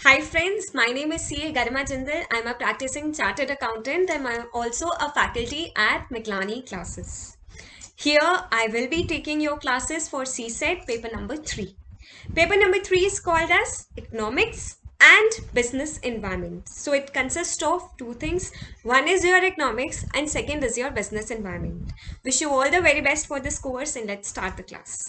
Hi friends, my name is CA Garima Jindal. I'm a practicing chartered accountant and I'm also a faculty at Miglani classes. Here I will be taking your classes for CSET paper number 3. Paper number 3 is called as Economics and Business Environment. So it consists of two things. One is your economics and second is your business environment. Wish you all the very best for this course and let's start the class.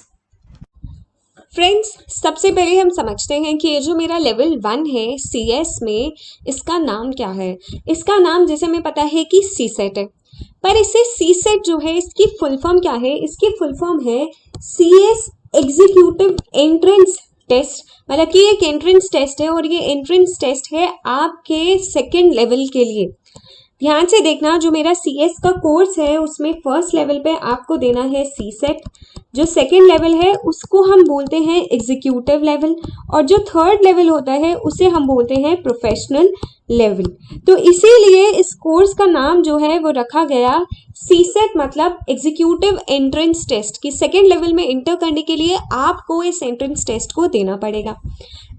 Friends, सबसे पहले हम समझते हैं कि ये जो मेरा level 1 है सीएस में, इसका नाम क्या है। इसका नाम जैसे हमें पता है कि सीसेट है, पर इसे सीसेट जो है इसकी फुल फॉर्म क्या है? इसकी फुल फॉर्म है सीएस एग्जीक्यूटिव एंट्रेंस टेस्ट। मतलब कि एक एंट्रेंस टेस्ट है और ये एंट्रेंस टेस्ट है आपके सेकेंड लेवल के लिए। ध्यान से देखना, जो मेरा सीएस का कोर्स है उसमें फर्स्ट लेवल पे आपको देना है सीसेट, जो सेकेंड लेवल है उसको हम बोलते हैं एग्जीक्यूटिव लेवल, और जो थर्ड लेवल होता है उसे हम बोलते हैं प्रोफेशनल लेवल। तो इसीलिए इस कोर्स का नाम जो है वो रखा गया सीसेट, मतलब एग्जीक्यूटिव एंट्रेंस टेस्ट, कि सेकेंड लेवल में एंटर करने के लिए आपको इस एंट्रेंस टेस्ट को देना पड़ेगा।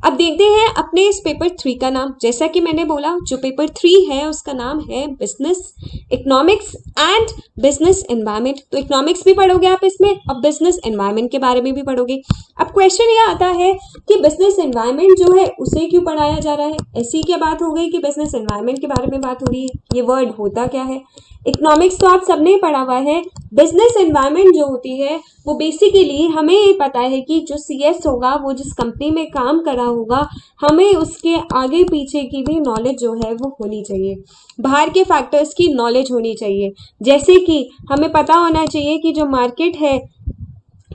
अब देखते हैं अपने इस पेपर 3 का नाम। जैसा कि मैंने बोला, जो पेपर 3 है उसका नाम है business economics and business environment. तो इकोनॉमिक्स भी पढ़ोगे आप इसमें और बिजनेस एनवायरनमेंट के बारे में भी पढ़ोगे। अब क्वेश्चन ये आता है कि बिजनेस एनवायरनमेंट जो है उसे क्यों पढ़ाया जा रहा है? ऐसी क्या बात हो गई कि बिजनेस एनवायरनमेंट के बारे में बात हो रही है? ये वर्ड होता क्या है? इकोनॉमिक्स तो आप सबने पढ़ा हुआ है। बिजनेस एनवायरनमेंट जो होती है वो बेसिकली हमें ये पता है कि जो सीएस होगा वो जिस कंपनी में काम कर रहा होगा, हमें उसके आगे पीछे की भी नॉलेज जो है वो होनी चाहिए, बाहर के फैक्टर्स की नॉलेज होनी चाहिए। जैसे कि हमें पता होना चाहिए कि जो मार्केट है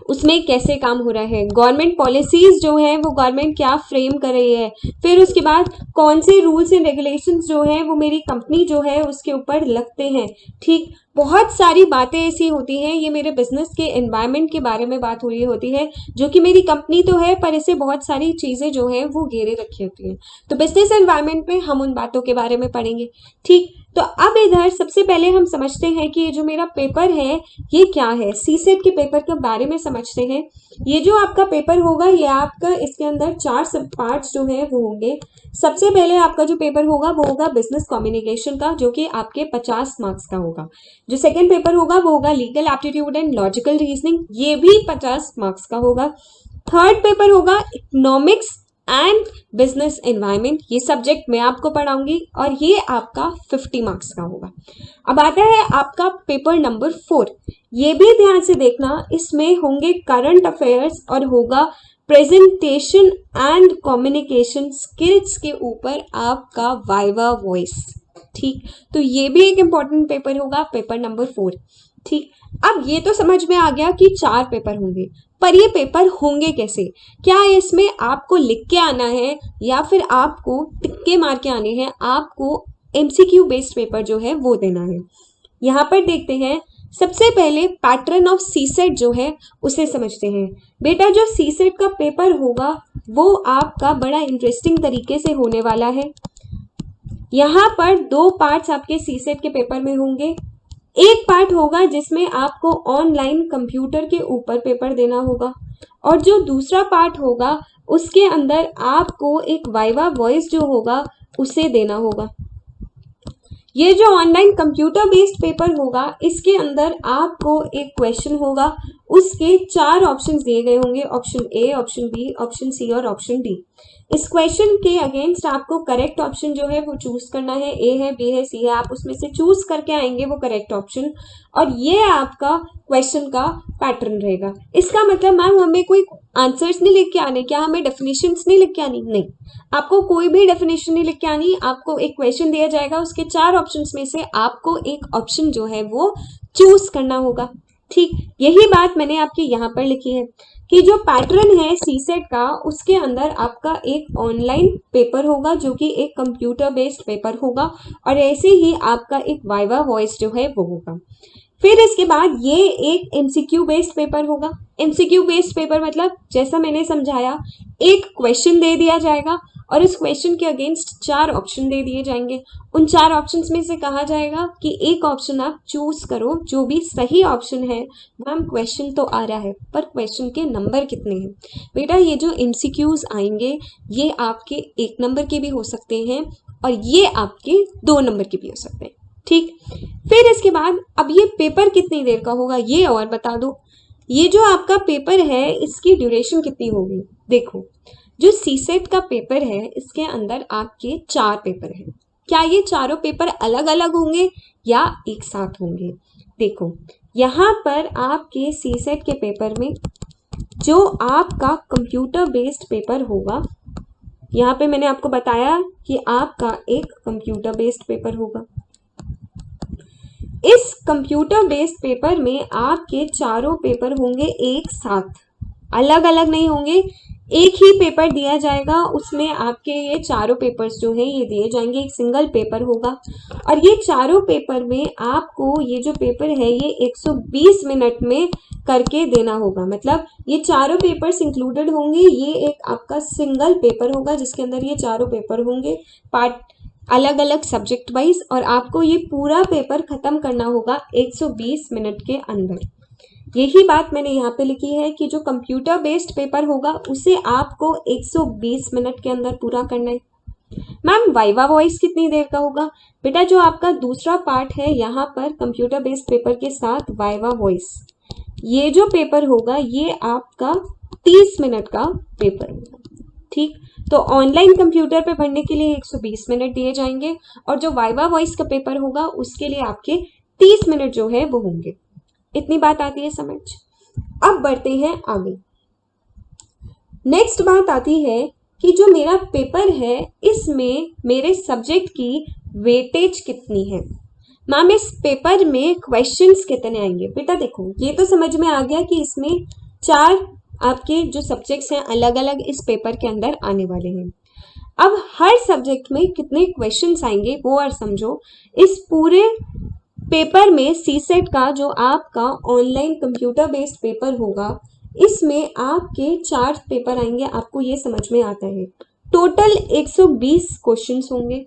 उसमें कैसे काम हो रहा है, गवर्नमेंट पॉलिसीज जो है वो गवर्नमेंट क्या फ्रेम कर रही है, फिर उसके बाद कौन से रूल्स एंड रेगुलेशंस जो है वो मेरी कंपनी जो है उसके ऊपर लगते हैं। ठीक, बहुत सारी बातें ऐसी होती हैं, ये मेरे बिजनेस के एनवायरनमेंट के बारे में बात हो रही होती है, जो कि मेरी कंपनी तो है पर इसे बहुत सारी चीज़ें जो है वो घेरे रखी होती हैं। तो बिजनेस एनवायरनमेंट में हम उन बातों के बारे में पढ़ेंगे। ठीक, तो अब इधर सबसे पहले हम समझते हैं कि ये जो मेरा पेपर है ये क्या है। सीसेट के पेपर के बारे में समझते हैं। ये जो आपका पेपर होगा ये आपका, इसके अंदर 4 सब पार्ट्स जो है वो होंगे। सबसे पहले आपका जो पेपर होगा वो होगा बिजनेस कम्युनिकेशन का, जो कि आपके 50 मार्क्स का होगा। जो सेकंड पेपर होगा वो होगा legal aptitude and logical reasoning, ये भी 50 मार्क्स का होगा। थर्ड पेपर होगा इकोनॉमिक्स एंड बिजनेस एनवायरनमेंट, ये सब्जेक्ट मैं आपको पढ़ाऊंगी और ये आपका 50 मार्क्स का होगा। अब आता है आपका पेपर नंबर 4। ये भी ध्यान से देखना, इसमें होंगे करंट अफेयर्स और होगा प्रेजेंटेशन एंड कम्युनिकेशन स्किल्स के ऊपर आपका वाइवा वॉइस। ठीक, तो ये भी एक इंपॉर्टेंट पेपर होगा, पेपर नंबर 4। ठीक, अब ये तो समझ में आ गया कि 4 पेपर होंगे, पर ये पेपर होंगे कैसे? क्या इसमें आपको लिख के आना है या फिर आपको टिक्के मार के आने हैं? आपको एमसीक्यू बेस्ड पेपर जो है वो देना है। यहाँ पर देखते हैं, सबसे पहले पैटर्न ऑफ सीसेट जो है उसे समझते हैं। बेटा, जो सीसेट का पेपर होगा वो आपका बड़ा इंटरेस्टिंग तरीके से होने वाला है। यहाँ पर 2 पार्ट्स आपके सीसेट के पेपर में होंगे। एक पार्ट होगा जिसमें आपको ऑनलाइन कंप्यूटर के ऊपर पेपर देना होगा, और जो दूसरा पार्ट होगा उसके अंदर आपको एक वाइवा वॉइस जो होगा उसे देना होगा। ये जो ऑनलाइन कंप्यूटर बेस्ड पेपर होगा इसके अंदर आपको एक क्वेश्चन होगा, उसके 4 ऑप्शंस दिए गए होंगे, option A, option B, option C और ऑप्शन डी। इस क्वेश्चन के अगेंस्ट आपको करेक्ट ऑप्शन जो है वो चूज करना है। ए है, बी है, सी है, आप उसमें से चूज करके आएंगे वो करेक्ट ऑप्शन, और ये आपका क्वेश्चन का पैटर्न रहेगा। इसका मतलब मैम हमें कोई आंसर्स नहीं लिख के आने, क्या हमें डेफिनेशंस नहीं लिख के आनी? नहीं, आपको कोई भी डेफिनेशन नहीं लिख के आनी। आपको एक क्वेश्चन दिया जाएगा, उसके 4 ऑप्शंस में से आपको एक ऑप्शन जो है वो चूज करना होगा। ठीक, यही बात मैंने आपकी यहाँ पर लिखी है कि जो पैटर्न है सीसेट का उसके अंदर आपका एक ऑनलाइन पेपर होगा जो कि एक कंप्यूटर बेस्ड पेपर होगा, और ऐसे ही आपका एक वाइवा वॉइस जो है वो होगा। फिर इसके बाद ये एक एमसीक्यू बेस्ड पेपर होगा। एमसीक्यू बेस्ड पेपर मतलब जैसा मैंने समझाया, एक क्वेश्चन दे दिया जाएगा और उस क्वेश्चन के अगेंस्ट 4 ऑप्शन दे दिए जाएंगे। उन 4 ऑप्शंस में से कहा जाएगा कि एक ऑप्शन आप चूज करो, जो भी सही ऑप्शन है। मैम क्वेश्चन तो आ रहा है पर क्वेश्चन के नंबर कितने हैं? बेटा ये जो एमसीक्यूज आएंगे ये आपके 1 नंबर के भी हो सकते हैं और ये आपके 2 नंबर के भी हो सकते हैं। ठीक, फिर इसके बाद अब ये पेपर कितनी देर का होगा ये और बता दो। ये जो आपका पेपर है इसकी ड्यूरेशन कितनी होगी? देखो, जो सीसेट का पेपर है इसके अंदर आपके 4 पेपर हैं। क्या ये चारों पेपर अलग अलग होंगे या एक साथ होंगे? देखो, यहाँ पर आपके सीसेट के पेपर में जो आपका कंप्यूटर बेस्ड पेपर होगा, यहाँ पे मैंने आपको बताया कि आपका एक कंप्यूटर बेस्ड पेपर होगा। इस कंप्यूटर बेस्ड पेपर में आपके चारों पेपर होंगे एक साथ, अलग अलग नहीं होंगे। एक ही पेपर दिया जाएगा, उसमें आपके ये चारों पेपर्स जो हैं ये दिए जाएंगे, एक सिंगल पेपर होगा। और ये चारों पेपर में आपको ये जो पेपर है ये 120 मिनट में करके देना होगा। मतलब ये चारों पेपर्स इंक्लूडेड होंगे, ये एक आपका सिंगल पेपर होगा जिसके अंदर ये चारों पेपर होंगे, पार्ट अलग अलग सब्जेक्ट वाइज, और आपको ये पूरा पेपर खत्म करना होगा 120 मिनट के अंदर। यही बात मैंने यहाँ पे लिखी है कि जो कंप्यूटर बेस्ड पेपर होगा उसे आपको 120 मिनट के अंदर पूरा करना है। मैम वाइवा वॉइस कितनी देर का होगा? बेटा जो आपका दूसरा पार्ट है यहाँ पर कंप्यूटर बेस्ड पेपर के साथ वाइवा वॉइस, ये जो पेपर होगा ये आपका 30 मिनट का पेपर होगा। ठीक, तो ऑनलाइन कंप्यूटर पे भरने के लिए 120 मिनट दिए जाएंगे और जो वाइवा वॉइस का पेपर होगा उसके लिए आपके 30 मिनट जो है वो होंगे। इतनी बात आती है समझ? अब बढ़ते हैं आगे। नेक्स्ट बात आती है कि जो मेरा पेपर है इसमें मेरे सब्जेक्ट की वेटेज कितनी है। मैम इस पेपर में क्वेश्चंस कितने आएंगे? बेटा देखो, ये तो समझ में आ गया कि इसमें 4 आपके जो सब्जेक्ट्स हैं अलग अलग इस पेपर के अंदर आने वाले हैं। अब हर सब्जेक्ट में कितने क्वेश्चंस आएंगे वो और समझो। इस पूरे पेपर में सीसेट का जो आपका ऑनलाइन कंप्यूटर बेस्ड पेपर होगा इसमें आपके 4 पेपर आएंगे, आपको ये समझ में आता है। टोटल 120 क्वेश्चंस होंगे।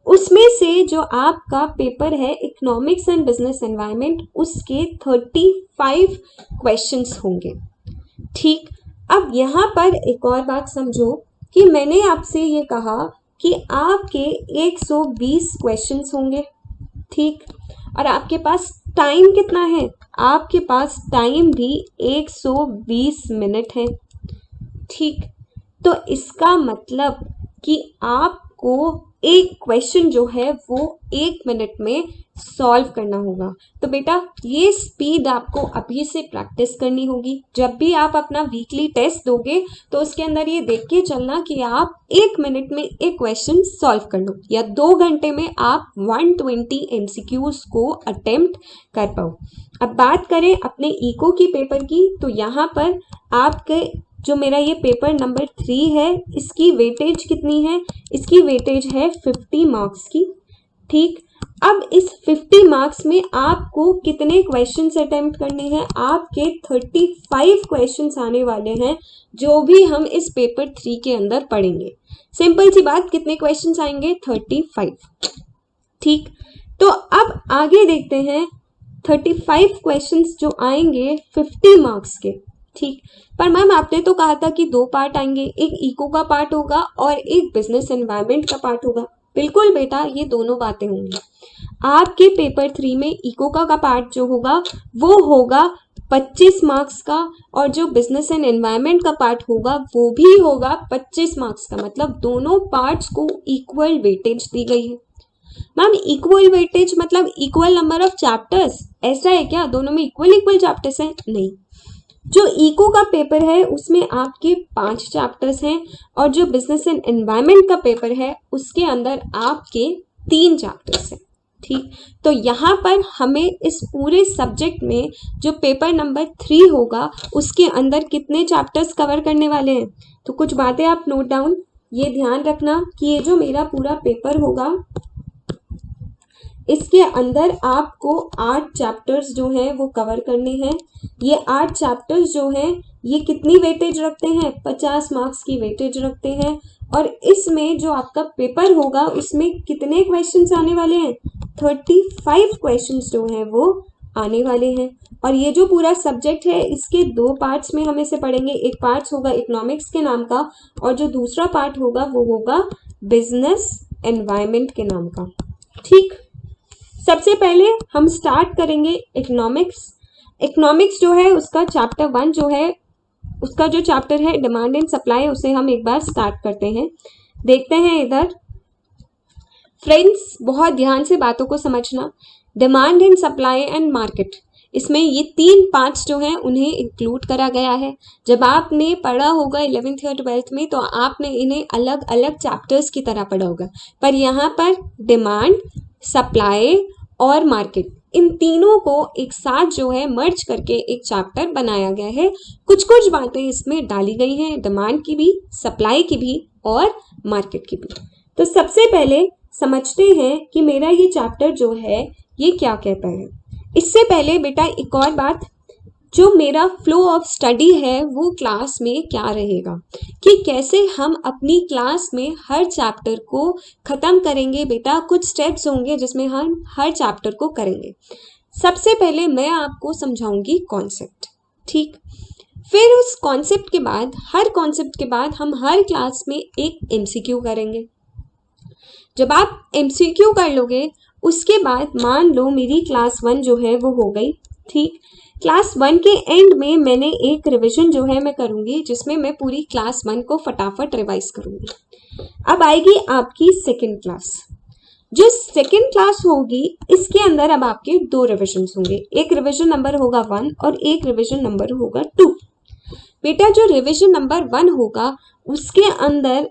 उसमें से जो आपका पेपर है इकोनॉमिक्स एंड बिजनेस एनवायरनमेंट, उसके 35 क्वेश्चंस होंगे। ठीक, अब यहाँ पर एक और बात समझो कि मैंने आपसे ये कहा कि आपके 120 क्वेश्चंस होंगे। ठीक, और आपके पास टाइम कितना है? आपके पास टाइम भी 120 मिनट है। ठीक, तो इसका मतलब कि आपको एक क्वेश्चन जो है वो 1 मिनट में सॉल्व करना होगा। तो बेटा ये स्पीड आपको अभी से प्रैक्टिस करनी होगी। जब भी आप अपना वीकली टेस्ट दोगे तो उसके अंदर ये देख के चलना कि आप 1 मिनट में एक क्वेश्चन सॉल्व कर लो या 2 घंटे में आप 120 एमसीक्यूज को अटेम्प्ट कर पाओ। अब बात करें अपने इको की पेपर की, तो यहाँ पर आपके जो मेरा ये पेपर नंबर 3 है इसकी वेटेज कितनी है? इसकी वेटेज है 50 मार्क्स की। ठीक, अब इस 50 मार्क्स में आपको कितने क्वेश्चंस अटेम्प्ट करने हैं? आपके 35 क्वेश्चंस आने वाले हैं जो भी हम इस पेपर 3 के अंदर पढ़ेंगे। सिंपल सी बात, कितने क्वेश्चंस आएंगे? 35। ठीक, तो अब आगे देखते हैं 35 क्वेश्चंस जो आएंगे 50 मार्क्स के। ठीक, पर मैम आपने तो कहा था कि 2 पार्ट आएंगे, एक इको का पार्ट होगा और एक बिजनेस एनवायरनमेंट का पार्ट होगा। बिल्कुल बेटा, ये दोनों बातें होंगी। आपके पेपर 3 में इको का पार्ट जो होगा वो होगा 25 मार्क्स का और जो बिजनेस एंड एनवायरनमेंट का पार्ट होगा वो भी होगा 25 मार्क्स का। मतलब दोनों पार्ट्स को इक्वल वेटेज दी गई है। मैम इक्वल वेटेज मतलब इक्वल नंबर ऑफ चैप्टर्स, ऐसा है क्या? दोनों में इक्वल चैप्टर्स हैं? नहीं, जो इको का पेपर है उसमें आपके 5 चैप्टर्स हैं और जो बिजनेस एंड एनवायरनमेंट का पेपर है उसके अंदर आपके 3 चैप्टर्स हैं। ठीक, तो यहाँ पर हमें इस पूरे सब्जेक्ट में जो पेपर नंबर 3 होगा उसके अंदर कितने चैप्टर्स कवर करने वाले हैं? तो कुछ बातें आप नोट डाउन, ये ध्यान रखना कि ये जो मेरा पूरा पेपर होगा इसके अंदर आपको 8 चैप्टर्स जो हैं वो कवर करने हैं। ये 8 चैप्टर्स जो हैं ये कितनी वेटेज रखते हैं, 50 मार्क्स की वेटेज रखते हैं। और इसमें जो आपका पेपर होगा उसमें कितने क्वेश्चंस आने वाले हैं, 35 क्वेश्चंस जो हैं वो आने वाले हैं। और ये जो पूरा सब्जेक्ट है इसके 2 पार्ट्स में हम इसे पढ़ेंगे। एक पार्ट होगा इकोनॉमिक्स के नाम का और जो दूसरा पार्ट होगा वो होगा बिजनेस एनवायरनमेंट के नाम का। ठीक, सबसे पहले हम स्टार्ट करेंगे इकोनॉमिक्स। इकोनॉमिक्स जो है उसका चैप्टर 1 जो है, उसका जो चैप्टर है डिमांड एंड सप्लाई, उसे हम एक बार स्टार्ट करते हैं। देखते हैं इधर। फ्रेंड्स बहुत ध्यान से बातों को समझना। Demand and supply and market, इसमें ये 3 पार्ट्स जो हैं उन्हें इंक्लूड करा गया है। जब आपने पढ़ा होगा 11th या 12th में तो आपने इन्हें अलग अलग चैप्टर्स की तरह पढ़ा होगा, पर यहाँ पर डिमांड, सप्लाई और मार्केट, इन तीनों को एक साथ जो है मर्ज करके एक चैप्टर बनाया गया है। कुछ कुछ बातें इसमें डाली गई हैं, डिमांड की भी, सप्लाई की भी और मार्केट की भी। तो सबसे पहले समझते हैं कि मेरा ये चैप्टर जो है ये क्या कहता है। इससे पहले बेटा एक और बात, जो मेरा फ्लो ऑफ स्टडी है वो क्लास में क्या रहेगा, कि कैसे हम अपनी क्लास में हर चैप्टर को ख़त्म करेंगे। बेटा कुछ स्टेप्स होंगे जिसमें हम हर चैप्टर को करेंगे। सबसे पहले मैं आपको समझाऊंगी कॉन्सेप्ट, ठीक। फिर उस कॉन्सेप्ट के बाद, हर कॉन्सेप्ट के बाद हम हर क्लास में एक एमसीक्यू करेंगे। जब आप एमसीक्यू कर लोगे उसके बाद मान लो मेरी क्लास 1 जो है वो हो गई, ठीक। क्लास 1 के एंड में मैंने एक रिवीजन जो है मैं करूंगी, जिसमें मैं पूरी क्लास 1 को फटाफट रिवाइज करूंगी। अब आएगी आपकी सेकंड क्लास। जो सेकंड क्लास होगी इसके अंदर अब आपके 2 रिवीजन होंगे, एक रिवीजन नंबर होगा 1 और एक रिवीजन नंबर होगा 2। बेटा जो रिवीजन नंबर 1 होगा उसके अंदर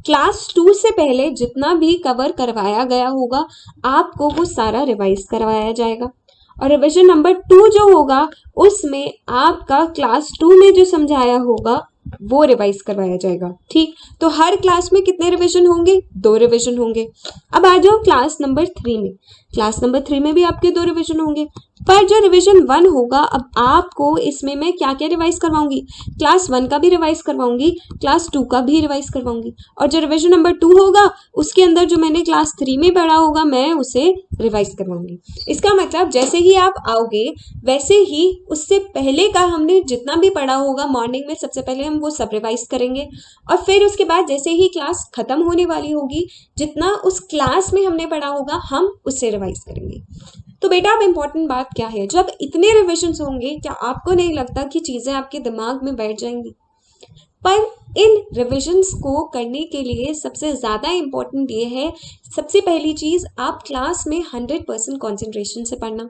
क्लास 2 से पहले जितना भी कवर करवाया गया होगा आपको वो सारा रिवाइज करवाया जाएगा। और रिवीजन नंबर 2 जो होगा उसमें आपका क्लास 2 में जो समझाया होगा वो रिवाइज करवाया जाएगा, ठीक। तो हर क्लास में कितने रिवीजन होंगे, 2 रिवीजन होंगे। अब आ जाओ क्लास नंबर 3 में। क्लास नंबर 3 में भी आपके 2 रिवीजन होंगे, पर जो रिवीजन 1 होगा अब आपको इसमें मैं क्या क्या रिवाइज करवाऊंगी, क्लास 1 का भी रिवाइज करवाऊंगी, क्लास 2 का भी रिवाइज करवाऊंगी। और जो रिवीजन नंबर 2 होगा उसके अंदर जो मैंने क्लास 3 में पढ़ा होगा मैं उसे रिवाइज करवाऊंगी। इसका मतलब जैसे ही आप आओगे वैसे ही उससे पहले का हमने जितना भी पढ़ा होगा मॉर्निंग में सबसे पहले हम वो सब रिवाइज करेंगे। और फिर उसके बाद जैसे ही क्लास खत्म होने वाली होगी जितना उस क्लास में हमने पढ़ा होगा हम उससे रिवाइज करेंगे। तो बेटा अब इम्पोर्टेंट बात क्या है, जब इतने रिविजन्स होंगे क्या आपको नहीं लगता कि चीजें आपके दिमाग में बैठ जाएंगी। पर इन रिविजन्स को करने के लिए सबसे ज़्यादा इम्पोर्टेंट ये है, सबसे पहली चीज़ आप क्लास में 100% कॉन्सेंट्रेशन से पढ़ना।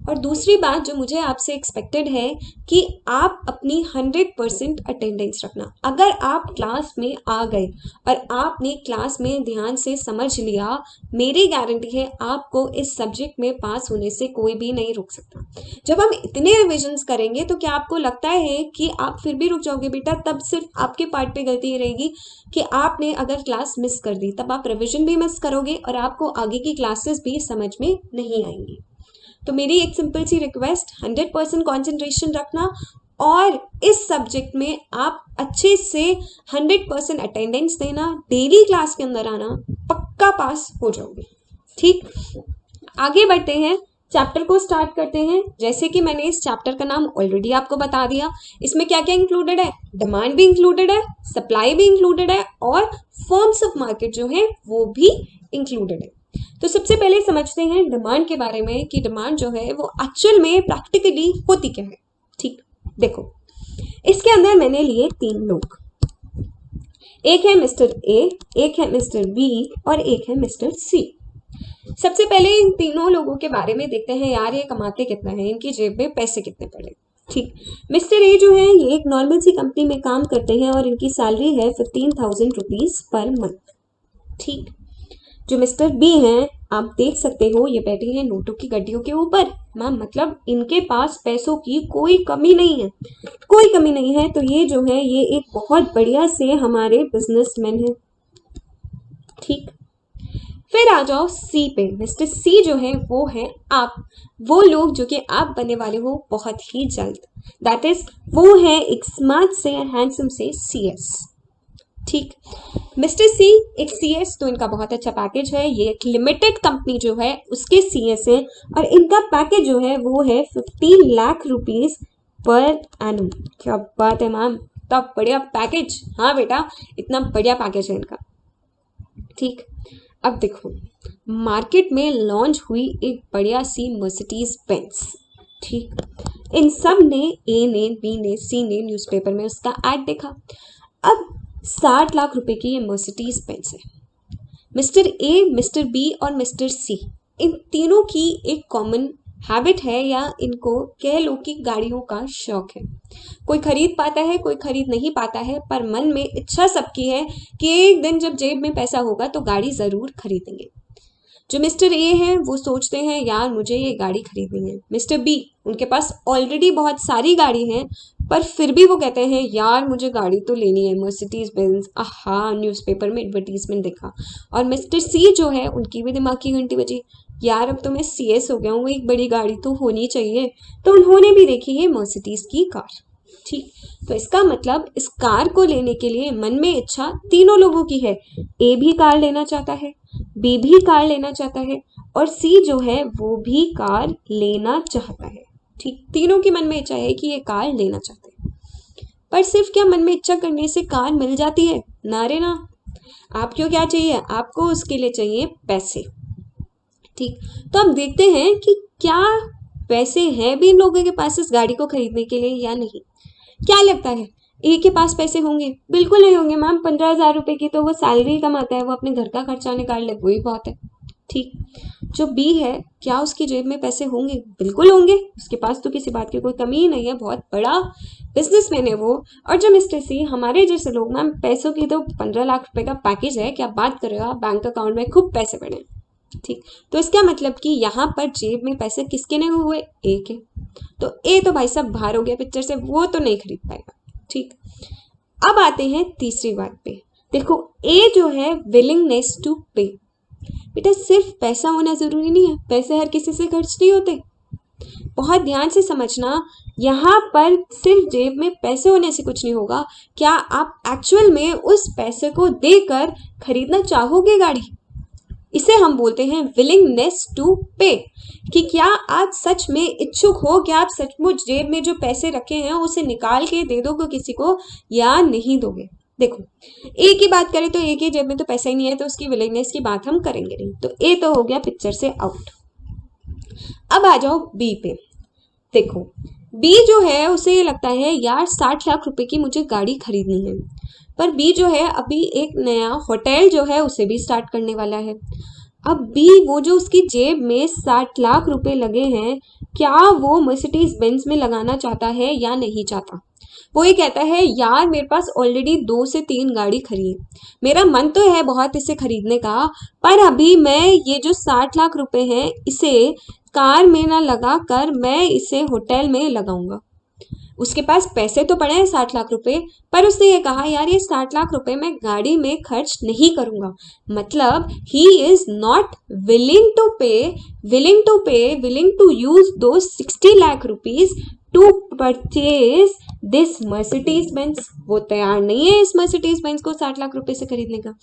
और दूसरी बात जो मुझे आपसे एक्सपेक्टेड है कि आप अपनी 100% अटेंडेंस रखना। अगर आप क्लास में आ गए और आपने क्लास में ध्यान से समझ लिया, मेरी गारंटी है आपको इस सब्जेक्ट में पास होने से कोई भी नहीं रोक सकता। जब हम इतने रिविजन्स करेंगे तो क्या आपको लगता है कि आप फिर भी रुक जाओगे बेटा, तब सिर्फ आपके पार्ट पे गलती रहेगी कि आपने अगर क्लास मिस कर दी, तब आप रिविजन भी मिस करोगे और आपको आगे की क्लासेस भी समझ में नहीं आएंगी। तो मेरी एक सिंपल सी रिक्वेस्ट, 100% कॉन्सेंट्रेशन रखना और इस सब्जेक्ट में आप अच्छे से 100% अटेंडेंस देना, डेली क्लास के अंदर आना, पक्का पास हो जाओगे, ठीक। आगे बढ़ते हैं, चैप्टर को स्टार्ट करते हैं। जैसे कि मैंने इस चैप्टर का नाम ऑलरेडी आपको बता दिया, इसमें क्या क्या इंक्लूडेड है, डिमांड भी इंक्लूडेड है, सप्लाई भी इंक्लूडेड है और फॉर्म्स ऑफ मार्केट जो है वो भी इंक्लूडेड है। तो सबसे पहले समझते हैं डिमांड के बारे में कि डिमांड जो है वो एक्चुअल में प्रैक्टिकली होती क्या है, ठीक। देखो इसके अंदर मैंने लिए 3 लोग, एक है मिस्टर ए, एक है मिस्टर बी और एक है मिस्टर सी। सबसे पहले इन तीनों लोगों के बारे में देखते हैं, यार ये कमाते कितना है, इनकी जेब में पैसे कितने पड़े, ठीक। मिस्टर ए जो है ये एक नॉर्मल सी कंपनी में काम करते हैं और इनकी सैलरी है 15,000 रुपीज पर मंथ, ठीक। जो मिस्टर बी हैं आप देख सकते हो ये बैठे हैं नोटों की गड्डियों के ऊपर, मैम मतलब इनके पास पैसों की कोई कमी नहीं है, कोई कमी नहीं है। तो ये जो है ये एक बहुत बढ़िया से हमारे बिजनेसमैन हैं, ठीक। फिर आ जाओ सी पे। मिस्टर सी जो है वो है आप, वो लोग जो कि आप बनने वाले हो बहुत ही जल्द। दैट इज वो है एक स्मार्ट से हैंडसम से CS। ठीक, मिस्टर सी एक CS, तो इनका बहुत अच्छा पैकेज है। ये एक लिमिटेड कंपनी जो है उसके CS है और इनका पैकेज जो है वो है 15 लाख रुपीज पर एनम। क्या बात है मैम, इतना बढ़िया पैकेज। हाँ बेटा, इतना बढ़िया पैकेज है इनका। ठीक, अब देखो मार्केट में लॉन्च हुई एक बढ़िया सी मर्सिडीज बेंज। ठीक, इन सब ने, ए ने, बी ने, सी ने न्यूज़पेपर में उसका ऐड देखा। अब 60 लाख रुपए की ये मर्सिडीज बेंज है। मिस्टर ए, मिस्टर बी और मिस्टर सी, इन तीनों की एक कॉमन हैबिट है, या इनको कह लो कि गाड़ियों का शौक है। कोई खरीद पाता है, कोई खरीद नहीं पाता है, पर मन में इच्छा सबकी है कि एक दिन जब जेब में पैसा होगा तो गाड़ी ज़रूर खरीदेंगे। जो मिस्टर ए हैं वो सोचते हैं यार मुझे ये गाड़ी खरीदनी है। मिस्टर बी, उनके पास ऑलरेडी बहुत सारी गाड़ी हैं, पर फिर भी वो कहते हैं यार मुझे गाड़ी तो लेनी है, मर्सिडीज बेंज, आहा न्यूज़पेपर में एडवर्टीजमेंट देखा। और मिस्टर सी जो है उनकी भी दिमाग की घंटी बजी, यार अब तो मैं CS हो गया हूँ, एक बड़ी गाड़ी तो होनी चाहिए। तो उन्होंने भी देखी है मर्सिडीज की कार। ठीक, तो इसका मतलब इस कार को लेने के लिए मन में इच्छा तीनों लोगों की है। ए भी कार लेना चाहता है, बी भी कार लेना चाहता है और सी जो है वो भी कार लेना चाहता है। ठीक, तीनों की मन में इच्छा है कि ये कार लेना चाहते हैं। पर सिर्फ क्या मन में इच्छा करने से कार मिल जाती है? ना रे ना, आपको क्या चाहिए? आपको उसके लिए चाहिए पैसे। ठीक, तो अब देखते हैं कि क्या पैसे हैं भी इन लोगों के पास इस गाड़ी को खरीदने के लिए या नहीं। क्या लगता है ए के पास पैसे होंगे? बिल्कुल नहीं होंगे मैम, 15,000 रुपए की तो वो सैलरी कमाता है, वो अपने घर का खर्चा निकाल ले, वही बहुत है। ठीक, जो बी है, क्या उसकी जेब में पैसे होंगे? बिल्कुल होंगे, उसके पास तो किसी बात की कोई कमी ही नहीं है, बहुत बड़ा बिजनेसमैन है वो। और जो मिस्टर सी, हमारे जैसे लोग मैम, पैसों की तो 15 लाख रुपए का पैकेज है, क्या बात कर रहे हो आप, बैंक अकाउंट में खूब पैसे पड़े हैं। ठीक, तो इसका मतलब कि यहाँ पर जेब में पैसे किसके नहीं हुए? ए के। तो ए तो भाई साहब बाहर हो गया पिक्चर से, वो तो नहीं खरीद पाएगा। ठीक, अब आते हैं तीसरी बात पे। देखो ए जो है विलिंगनेस टू पे। बेटा सिर्फ पैसा होना जरूरी नहीं है, पैसे हर किसी से खर्च नहीं होते। बहुत ध्यान से समझना, यहाँ पर सिर्फ जेब में पैसे होने से कुछ नहीं होगा। क्या आप एक्चुअल में उस पैसे को देकर खरीदना चाहोगे गाड़ी? इसे हम बोलते हैं विलिंगनेस टू पे, कि क्या आप सच में इच्छुक हो, क्या आप सचमुच जेब में जो पैसे रखे हैं उसे निकाल के दे दोगे किसी को या नहीं दोगे। देखो ए की बात करें तो ए की जेब में तो पैसा ही नहीं है, तो उसकी विलिंगनेस की बात हम करेंगे नहीं, तो ए तो हो गया पिक्चर से आउट। अब आ जाओ बी पे। देखो बी जो है उसे ये लगता है यार 60 लाख रुपए की मुझे गाड़ी खरीदनी है, पर बी जो है अभी एक नया होटल जो है उसे भी स्टार्ट करने वाला है। अब बी, वो जो उसकी जेब में 60 लाख रुपए लगे हैं, क्या वो मर्सिडीज बेंज में लगाना चाहता है या नहीं चाहता? वो ये कहता है यार मेरे पास ऑलरेडी 2 से 3 गाड़ी खड़ी है, मेरा मन तो है बहुत इसे खरीदने का, पर अभी मैं ये जो 60 लाख रुपए हैं इसे कार में ना लगा कर मैं इसे होटल में लगाऊंगा। उसके पास पैसे तो पड़े हैं 60 लाख रुपए, पर उसने ये कहा यार ये 60 लाख रुपए मैं गाड़ी में खर्च नहीं करूंगा। मतलब he is not willing to use दो 60 lakh rupees to purchase this Mercedes Benz. वो तैयार नहीं है इस मर्सिडीज बेंज को 60 लाख रुपए से खरीदने का।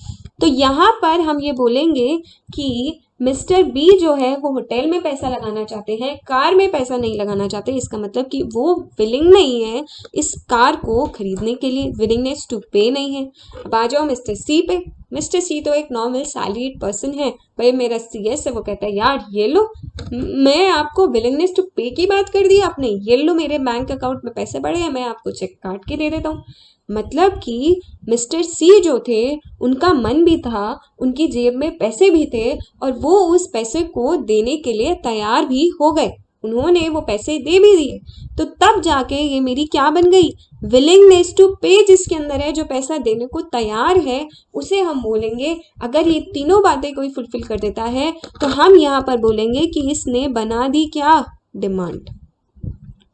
तो यहाँ पर हम ये बोलेंगे कि मिस्टर बी जो है वो होटल में पैसा लगाना चाहते हैं, कार में पैसा नहीं लगाना चाहते। इसका मतलब कि वो विलिंग नहीं है इस कार को खरीदने के लिए, विलिंगनेस टू पे नहीं है। अब आ जाओ मिस्टर सी पे। मिस्टर सी तो एक नॉर्मल सैलरीड पर्सन है, भाई मेरा CS है, वो कहता है यार ये लो, मैं आपको विलिंगनेस टू पे की बात कर दी आपने, ये लो मेरे बैंक अकाउंट में पैसे पड़े हैं, मैं आपको चेक काट के दे देता हूँ। मतलब कि मिस्टर सी जो थे उनका मन भी था, उनकी जेब में पैसे भी थे और वो उस पैसे को देने के लिए तैयार भी हो गए, उन्होंने वो पैसे दे भी दिए। तो तब जाके ये मेरी क्या बन गई? विलिंगनेस टू पे जिसके अंदर है, जो पैसा देने को तैयार है, उसे हम बोलेंगे, अगर ये तीनों बातें कोई फुलफिल कर देता है तो हम यहाँ पर बोलेंगे कि इसने बना दी क्या? डिमांड।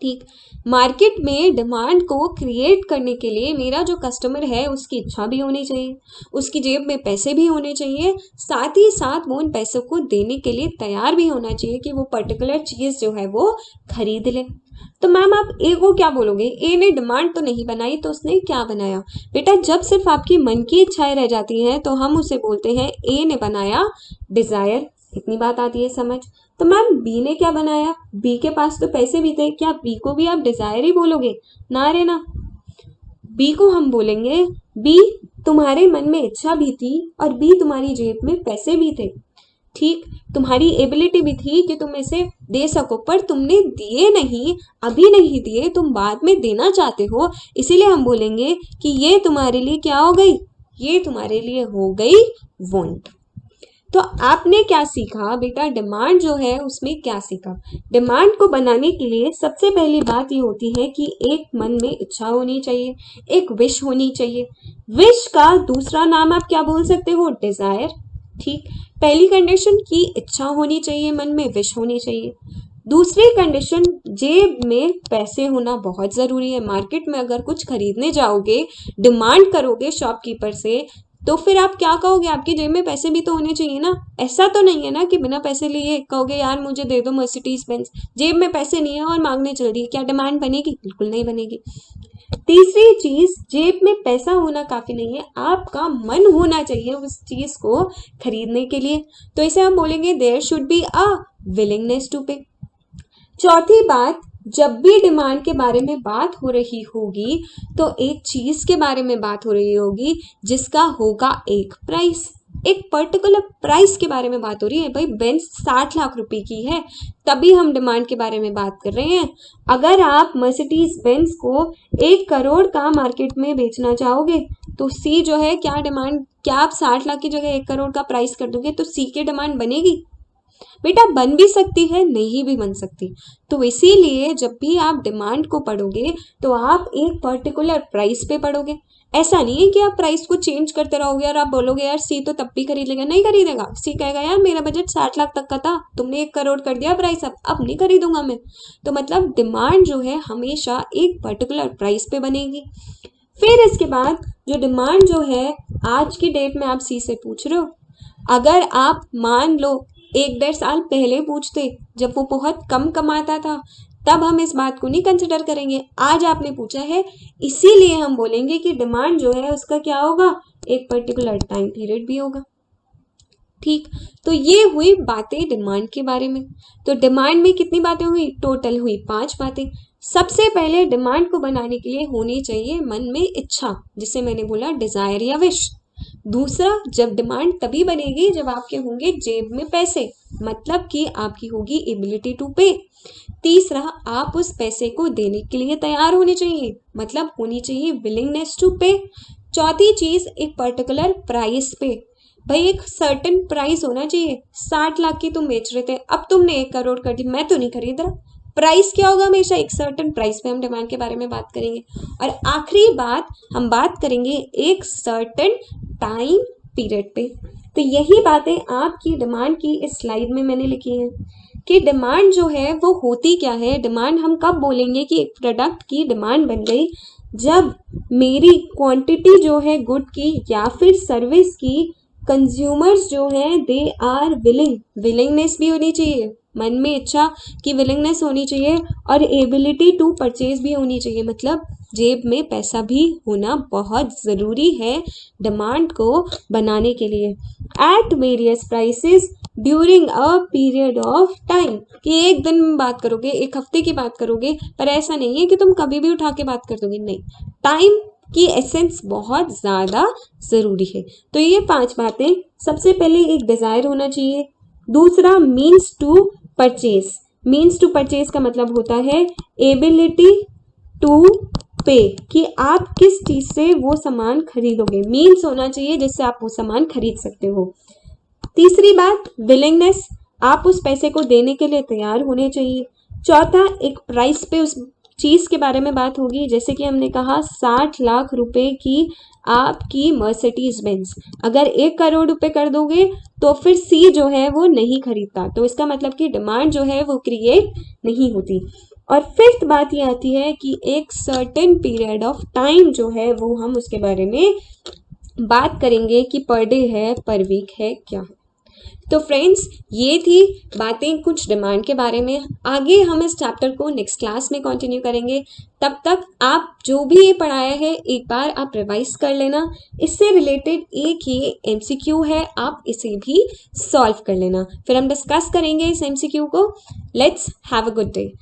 ठीक। मार्केट में डिमांड को क्रिएट करने के लिए मेरा जो कस्टमर है उसकी इच्छा भी होनी चाहिए, उसकी जेब में पैसे भी होने चाहिए, साथ ही साथ वो उन पैसों को देने के लिए तैयार भी होना चाहिए कि वो पर्टिकुलर चीज़ जो है वो खरीद ले। तो मैम आप ए को क्या बोलोगे? ए ने डिमांड तो नहीं बनाई, तो उसने क्या बनाया? बेटा जब सिर्फ आपकी मन की इच्छाएं रह जाती हैं तो हम उसे बोलते हैं ए ने बनाया डिजायर। इतनी बात आती है समझ? तो मैम बी ने क्या बनाया? बी के पास तो पैसे भी थे, क्या बी को भी आप डिजायर ही बोलोगे? ना रे ना, बी को हम बोलेंगे बी तुम्हारे मन में इच्छा भी थी और बी तुम्हारी जेब में पैसे भी थे। ठीक, तुम्हारी एबिलिटी भी थी कि तुम इसे दे सको, पर तुमने दिए नहीं, अभी नहीं दिए, तुम बाद में देना चाहते हो, इसीलिए हम बोलेंगे कि ये तुम्हारे लिए क्या हो गई? ये तुम्हारे लिए हो गई वांट। तो आपने क्या सीखा बेटा? डिमांड जो है उसमें क्या सीखा? डिमांड को बनाने के लिए सबसे पहली बात ये होती है कि एक मन में इच्छा होनी चाहिए, एक विश होनी चाहिए। विश का दूसरा नाम आप क्या बोल सकते हो? डिजायर। ठीक, पहली कंडीशन की इच्छा होनी चाहिए, मन में विश होनी चाहिए। दूसरी कंडीशन जेब में पैसे होना बहुत ज़रूरी है। मार्केट में अगर कुछ खरीदने जाओगे, डिमांड करोगे शॉपकीपर से, तो फिर आप क्या कहोगे? आपकी जेब में पैसे भी तो होने चाहिए ना। ऐसा तो नहीं है ना कि बिना पैसे लिए कहोगे यार मुझे दे दो मर्सिडीज बेंज, जेब में पैसे नहीं है और मांगने चल रही है, क्या डिमांड बनेगी? बिल्कुल नहीं बनेगी। तीसरी चीज, जेब में पैसा होना काफी नहीं है, आपका मन होना चाहिए उस चीज को खरीदने के लिए, तो इसे हम बोलेंगे there should be a willingness to pay. चौथी बात, जब भी डिमांड के बारे में बात हो रही होगी तो एक चीज के बारे में बात हो रही होगी जिसका होगा एक प्राइस, एक पर्टिकुलर प्राइस के बारे में बात हो रही है। भाई बेंच 60 लाख रुपए की है, तभी हम डिमांड के बारे में बात कर रहे हैं। अगर आप मर्सिडीज बेंज को 1 करोड़ का मार्केट में बेचना चाहोगे तो सी जो है क्या डिमांड, क्या आप 60 लाख की जगह 1 करोड़ का प्राइस कर दोगे तो सी की डिमांड बनेगी? बेटा बन भी सकती है, नहीं भी बन सकती। तो इसीलिए जब भी आप डिमांड को पढ़ोगे तो आप एक पर्टिकुलर प्राइस पे पढ़ोगे। ऐसा नहीं है कि आप प्राइस को चेंज करते रहोगे और आप बोलोगे यार सी तो तब भी खरीद लेगा, नहीं खरीदेगा। सी कहेगा यार मेरा बजट 60 लाख तक का था, तुमने 1 करोड़ कर दिया प्राइस, अब नहीं खरीदूंगा मैं। तो मतलब डिमांड जो है हमेशा एक पर्टिकुलर प्राइस पे बनेगी। फिर इसके बाद जो डिमांड जो है आज की डेट में आप सी से पूछ रहे हो, अगर आप मान लो 1-1.5 साल पहले पूछते जब वो बहुत कम कमाता था, तब हम इस बात को नहीं कंसिडर करेंगे। आज आपने पूछा है, इसीलिए हम बोलेंगे कि डिमांड जो है उसका क्या होगा? एक पर्टिकुलर टाइम पीरियड भी होगा। ठीक, तो ये हुई बातें डिमांड के बारे में। तो डिमांड में कितनी बातें हुई? टोटल हुई 5 बातें। सबसे पहले डिमांड को बनाने के लिए होनी चाहिए मन में इच्छा, जिसे मैंने बोला डिजायर या विश। दूसरा, जब डिमांड तभी बनेगी जब आपके होंगे जेब में पैसे, मतलब कि आपकी होगी एबिलिटी टू पे। तीसरा, आप उस पैसे को देने के लिए तैयार होने चाहिए, मतलब होनी चाहिए विलिंगनेस टू पे। चौथी चीज, एक पर्टिकुलर प्राइस पे। भाई एक सर्टेन प्राइस होना चाहिए। 60 लाख की तुम बेच रहे थे, अब तुमने 1 करोड़ कर दी, मैं तो नहीं खरीद रहा। प्राइस क्या होगा? हमेशा एक सर्टेन प्राइस पे हम डिमांड के बारे में बात करेंगे। और आखिरी बात, हम बात करेंगे एक सर्टेन टाइम पीरियड पे। तो यही बातें आपकी डिमांड की इस स्लाइड में मैंने लिखी हैं कि डिमांड जो है वो होती क्या है। डिमांड हम कब बोलेंगे कि एक प्रोडक्ट की डिमांड बन गई? जब मेरी क्वांटिटी जो है गुड की या फिर सर्विस की, कंज्यूमर्स जो हैं दे आर विलिंग, विलिंगनेस भी होनी चाहिए, मन में इच्छा की विलिंगनेस होनी चाहिए, और एबिलिटी टू परचेज भी होनी चाहिए, मतलब जेब में पैसा भी होना बहुत ज़रूरी है डिमांड को बनाने के लिए। At various prices during a period of time, कि एक दिन में बात करोगे, एक हफ्ते की बात करोगे, पर ऐसा नहीं है कि तुम कभी भी उठा के बात कर दोगे, नहीं, टाइम की एसेंस बहुत ज़्यादा ज़रूरी है। तो ये 5 बातें, सबसे पहले एक डिज़ायर होना चाहिए। दूसरा, means to purchase. Means to purchase का मतलब होता है एबिलिटी टू पे, कि आप किस चीज़ से वो सामान खरीदोगे। मीन्स होना चाहिए जिससे आप वो सामान खरीद सकते हो। तीसरी बात, विलिंगनेस, आप उस पैसे को देने के लिए तैयार होने चाहिए। चौथा, एक प्राइस पे उस चीज़ के बारे में बात होगी, जैसे कि हमने कहा 60 लाख रुपए की आपकी मर्सिडीज बेंज, अगर 1 करोड़ रुपए कर दोगे तो फिर सी जो है वो नहीं खरीदता, तो इसका मतलब कि डिमांड जो है वो क्रिएट नहीं होती। और फिफ्थ बात ये आती है कि एक सर्टेन पीरियड ऑफ टाइम जो है वो हम उसके बारे में बात करेंगे कि पर डे है, पर वीक है, क्या है। तो फ्रेंड्स, ये थी बातें कुछ डिमांड के बारे में। आगे हम इस चैप्टर को नेक्स्ट क्लास में कंटिन्यू करेंगे। तब तक आप जो भी ये पढ़ाया है एक बार आप रिवाइज कर लेना। इससे रिलेटेड एक ये एमसीक्यू है, आप इसे भी सॉल्व कर लेना, फिर हम डिस्कस करेंगे इस एमसीक्यू को। Let's have a good day.